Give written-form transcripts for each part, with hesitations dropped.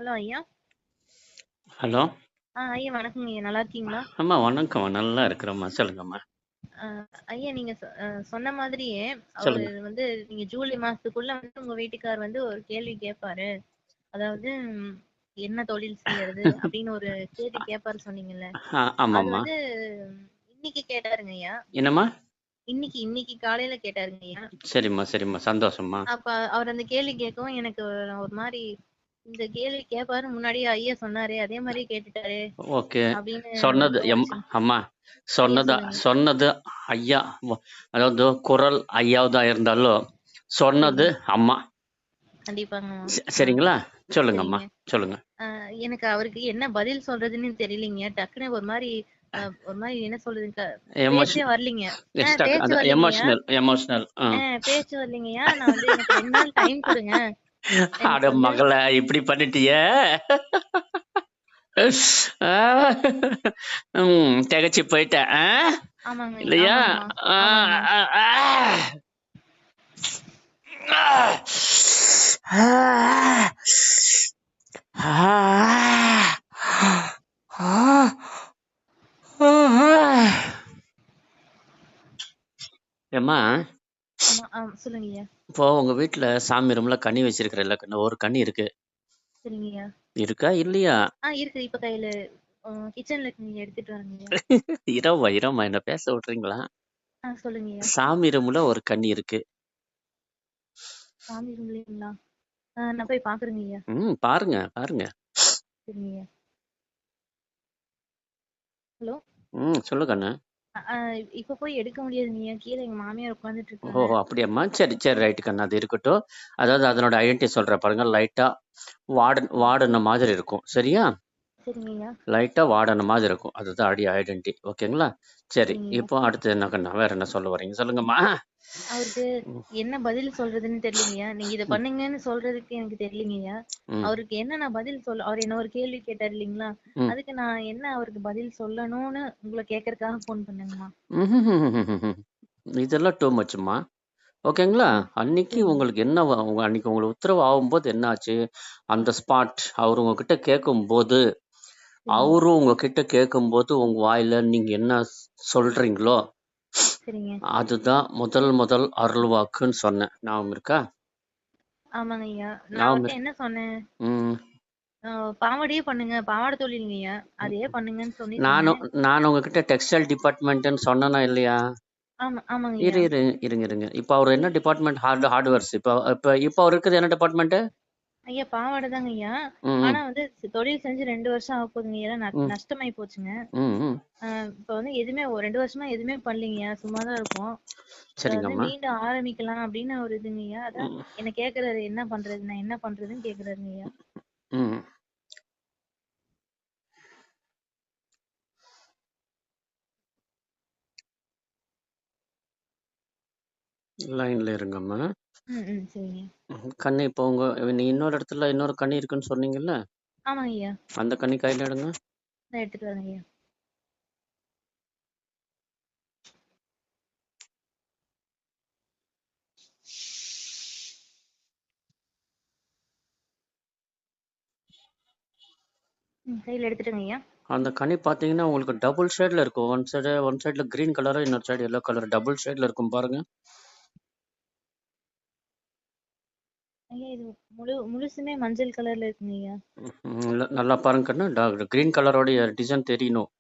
Hello ஐயா. Hello. ஐயா வணக்கங்க ஐயா. நல்லா இருக்கீங்களா? அம்மா வணக்கம்மா, நல்லா இருக்கிறோம்மா, சொல்லுங்கம்மா. ஐயா நீங்க சொன்ன மாதிரியே அவரு சொல்லுங்க. வந்து நீங்க ஜூலை மாசத்துக்குள்ள உங்க வீட்டுக்கார் ஒரு கேள்வி கேட்பாரு. அதாவது என்ன தொழில் செய்யறது அப்படின்னு ஒரு கேள்வி கேட்பாரு சொன்னீங்கல்ல. அது ஆமாம்மா. இன்னைக்கு கேட்டாருங்க ஐயா. என்னம்மா? இன்னைக்கு காலையில கேட்டாருங்க ஐயா. சரிம்மா சரிம்மா, சந்தோஷம்மா. அப்ப அவர் அந்த கேள்வி கேட்கவும் எனக்கு ஒரு மாதிரி இந்த கேள்வி கேட்பாரு முன்னாடியே ஐயா சொன்னாரே அதே மாதிரி கேட்டுட்டாரு ஓகே. அப்படின்னு சொன்னது தோணுச்சு. அம்மா ஐயா சொன்னது சொல்லுங்க. சொன்னது ஐயா. அதாவது குரல் ஐயாவதா இருந்தாலும் சொன்னது அம்மா. கண்டிப்பாங்க. சரிங்களா? சொல்லுங்கம்மா, சரிங்க. சொல்லுங்க. எனக்கு அவருக்கு என்ன பதில் சொல்றதுன்னு தெரியலீங்க. டக்குன்னு ஒரு மாதிரி என்ன சொல்றதுங்க, பேச்சே வரலீங்க. பேச்சு வரலீங்கய்யா. எமோஷனல். பேச்சு வரலீங்கய்யா. நான் எனக்கு 2 நாள் டைம் கொடுங்க. அட எனக்கு மகள இப்படி பண்ணிட்டியே. திகச்சு போயிட்டேன் ஆமாங்க இல்லையா? ஏம்மா, சொல்லுங்கய்யா. இப்போ உங்க வீட்டுல சாமி ரூம்ல கனி வச்சிருக்கிறல்ல, ஒரு கனி இருக்கு. சரிங்கய்யா. இருக்கா இல்லையா? இருக்கு. இப்ப கையில கிச்சன்ல நீங்க எடுத்துட்டு வரீங்க. இரவா என்ன பேச விட்டுறீங்களா? சொல்லுங்கய்யா. சாமி ரூம்ல ஒரு கனி இருக்கு. சாமி ரூம்லீங்களா? நான் போய் பாக்குறேங்கய்யா. பாருங்க பாருங்க. சரிங்கய்யா. ஹலோ. சொல்லு கண்ணு. இப்ப போய் எடுக்க முடியாதுங்கய்யா. கீழே எங்க மாமியார் உட்கார்ந்துட்டு ஓ இருக்காங்க. அப்படியாம்மா, சரி சரி, ரைட்டு கண்ணு, அது இருக்கட்டும். அதாவது அதனோட ஐடென்டிட்டி சொல்ற பாருங்க. லைட்டா வாடின மாதிரி இருக்கும். சரியா? சரிங்கய்யா. லைட்டா வாடின மாதிரி இருக்கும். அதுதான் ஐடென்டிட்டி. ஓகேங்களா? சரி, சரிங்கய்யா. இப்போ அடுத்து என்ன கண்ணா, வேற என்ன சொல்ல வரீங்க, சொல்லுங்கம்மா. அவருக்கு என்ன பதில் சொல்றதுன்னு தெரியலங்கய்யா. நீங்க இத பண்ணுங்கன்னு சொல்றதுக்கு எனக்கு தெரியலங்கய்யா. அவருக்கு என்ன நான் பதில் சொல்ல, அவர் என்ன ஒரு கேள்வி கேட்டார் இல்லைங்களா, அதுக்கு நான் என்ன அவருக்கு பதில் சொல்லணும்னு உங்களை கேட்கறதுக்காக போன் பண்ணேங்கம்மா. இதெல்லாம் டூ மச்சுமா. ஓகேங்களா? அன்னைக்கு உங்களுக்கு என்ன அன்னைக்கு உங்களுக்கு உத்தரவு ஆகும்போது என்ன ஆச்சு? அந்த ஸ்பாட் அவர் உங்ககிட்ட கேட்கும்போது, அவரும் உங்ககிட்ட கேட்கும்போது உங்க வாயில நீங்க என்ன சொல்றீங்களோ அதுதான் முதல் அருள்வாக்குன்னு சொன்னேன். ஞாபகம் இருக்கா? ஆமாங்க ஐயா. நான் என்ன சொன்னேன்? பாவாடையே பண்ணுங்க, பாவாடை தொழிலுங்கய்யா, அதையே பண்ணுங்கன்னு சொல்லி நான் உங்ககிட்ட டெக்ஸ்டைல் டிபார்ட்மெண்ட்னு சொன்னேனா இல்லையா? இருங்க. இப்போ அவர் என்ன டிபார்ட்மெண்ட்? ஹார்ட்வேர்ஸ். இப்போ அவர் இருக்கிறது என்ன டிபார்ட்மெண்ட்? ஐயா பாவாடை தாங்க ஐயா. ஆனா தொழில் செஞ்சு 2 வருஷம் ஆக போகுதுங்க. நஷ்டமாயி போச்சுங்க. இப்ப எதுவுமே 2 வருஷமா எதுவுமே பண்ணலீங்க, சும்மாதான் இருக்கும். மீண்டும் ஆரம்பிக்கலாம் அப்படின்னு ஒரு இதுங்கய்யா. அதான் என்ன கேக்குறாரு, என்ன பண்றது, நான் என்ன பண்றதுன்னு கேக்குறாருங்க ஐயா. லைன்ல இருங்கம்மா. சரிங்க. கண்ணு, இப்போ நீ இன்னொரு இடத்துல இன்னொரு கண்ணி இருக்குன்னு சொன்னீங்கல்ல? ஆமாங்க ஐயா. அந்த கண்ணி கையில எடுங்க. நான் எடுத்துட்டு வரேங்க ஐயா. கையில எடுத்துட்டேங்க ஐயா. அந்த கனி பாத்தீங்கன்னா உங்களுக்கு டபுள் ஷேட்ல இருக்கும். ஒன் சைடுல கிரீன் கலர், இன்னொரு சைடு எல்லோ கலர், டபுள் ஷேட்ல இருக்கும் பாருங்க. ஐயா இது முழுசுமே மஞ்சள் கலர்ல இருக்குங்க ஐயா. நல்லா பாருங்க கண்ணு, கிரீன் கலரோட டிசைன் தெரியணும்.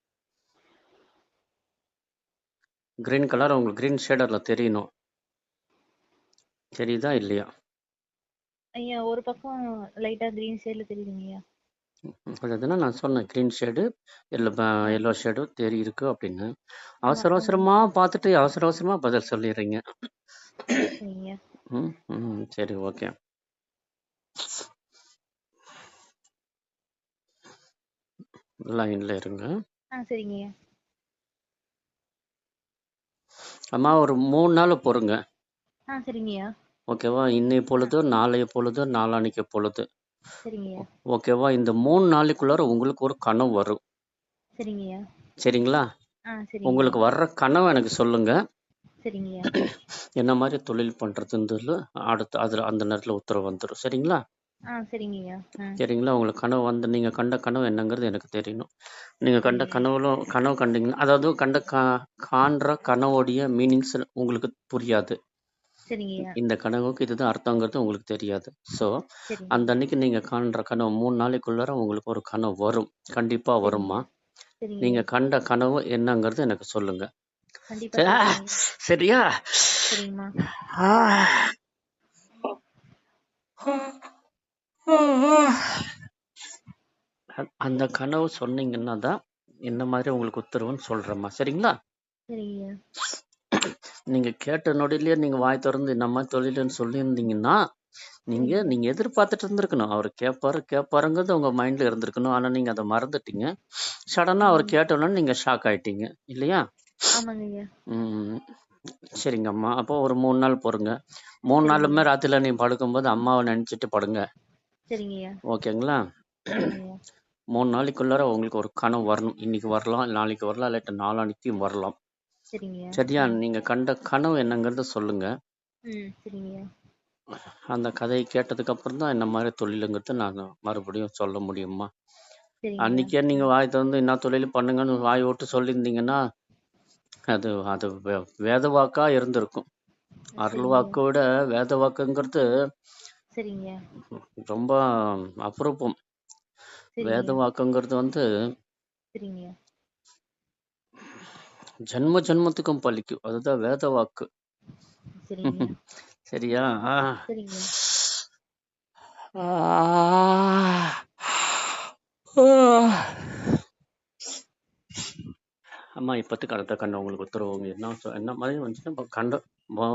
கிரீன் கலர் உங்களுக்கு கிரீன் ஷேடர்ல தெரியணும். தெரியுதா இல்லையா? ஐயா ஒரு பக்கம் லைட்டா கிரீன் ஷேட்ல தெரியுதுங்க ஐயா. அதுதான் நான் சொன்னேன், கிரீன் ஷேடு எல்லோ ஷேடு இருக்கு அப்படின்னு. அவசரமா பார்த்துட்டு அவசரமா பதில் சொல்லிடுறீங்க. சரி, ஓகே. லைன்ல இருங்க. சரிங்க. அம்மா ஒரு 3 நாள் பொறுங்க. சரிங்கய்யா. ஓகேவா? இன்னைய பொழுது, நாளைய பொழுது, நாளான்னைக்கு பொழுது. சரிங்கய்யா. ஓகேவா? இந்த 3 நாளைக்குள்ளார உங்களுக்கு ஒரு கனவு வரும். சரிங்கய்யா. சரிங்களா? உங்களுக்கு வர்ற கனவை எனக்கு சொல்லுங்க. சரிங்கய்யா. என்ன மாதிரி தொழில் பண்றதுன்னு அடுத்து அந்த நேரத்துல உத்தரவு வந்துடும். சரிங்களா? சரிங்கய்யா. சரிங்களா? உங்களுக்கு கனவு வந்து நீங்க கண்ட கனவு என்னங்கிறது எனக்கு தெரியணும். நீங்க கண்ட சரிங்கய்யா. கனவு கண்டீங்கன்னா, அதாவது காண்ற கனவோடைய மீனிங்ஸ் உங்களுக்கு புரியாது. சரிங்கய்யா. இந்த கனவுக்கு இதுதான் அர்த்தங்கிறது உங்களுக்கு தெரியாது. ஸோ, சரிங்க. அந்த அன்னைக்கு நீங்க காண்ற கனவு 3 நாளைக்குள்ளார உங்களுக்கு ஒரு கனவு வரும். கண்டிப்பா வரும்மா. சரிங்கய்யா. நீங்க சரிங்கய்யா. கண்ட கனவு என்னங்கிறது எனக்கு சொல்லுங்க. கண்டிப்பா சொல்றேங்கய்யா. சரியா? சரிங்கம்மா. அந்த கனவு சொன்னீங்கன்னா தான் என்ன மாதிரி உங்களுக்கு உத்தரவுன்னு சொல்றேம்மா. சரிங்களா? சரிங்கய்யா. நீங்க கேட்ட நொடியிலேயே நீங்க வாய் திறந்து இந்த மாதிரி தொழிலுன்னு சொல்லியிருந்தீங்கன்னா, நீங்க சரிங்கய்யா. நீங்க எதிர்பார்த்துட்டு இருந்திருக்கணும். அவரு கேட்பாருங்கிறது உங்க மைண்ட்ல இருந்திருக்கணும். ஆனா நீங்க அத மறந்துட்டீங்க. சடனா அவர் ஆமாங்க. கேட்ட உடனே நீங்க ஷாக் ஆயிட்டீங்க. இல்லையா? ஆமாங்கய்யா. ம். சரிங்கம்மா. அப்போ ஒரு 3 நாள் பொறுங்க. 3 நாளுமே சரிங்கய்யா. ராத்திரில நீங்க படுக்கும்போது அம்மாவ நெனச்சுட்டு படுங்க. சரிங்கய்யா. ஓகேங்களா? சரிங்கய்யா. 3 நாளைக்குள்ளார உங்களுக்கு ஒரு கனவு வரணும். இன்னைக்கு வரலாம், நாளைக்கு வரலாம், இல்லாட்டி நாளான்னைக்கும் வரலாம். சரிங்கய்யா. சரியா? நீங்க கண்ட கனவு என்னங்கிறத சொல்லுங்க. சரிங்கய்யா. அந்த கதைய கேட்டதுக்கு அப்புறம் தான் என்ன மாரி தொழிலுங்கிறத நாங்க மறுபடியும் சொல்ல முடியும்மா. சரிங்கய்யா. அன்னைக்கே நீங்க வாய் தொறந்து என்ன தொழில் பண்ணுங்கன்னு வாய் விட்டு சொல்லியிருந்தீங்கன்னா, அது அது வேத வாக்கா இருந்திருக்கும். அருள் சரிங்கய்யா. வாக்க விட வேத வாக்குங்கிறது சரிங்கய்யா. ரொம்ப அபரூபம். வேத சரிங்கய்யா. வாக்குங்கிறது வந்து சரிங்கய்யா. ஜென்ம ஜென்மத்துக்கும் பலிக்கும். அதுதான் வேத வாக்கு. சரிங்கய்யா. சரியா? சரிங்கய்யா. ஆ. அம்மா இப்போதைக்கு அடுத்த கண்ட உங்களுக்கு உத்தரவு என்ன என்ன மாதிரி வந்துச்சுன்னா இப்போ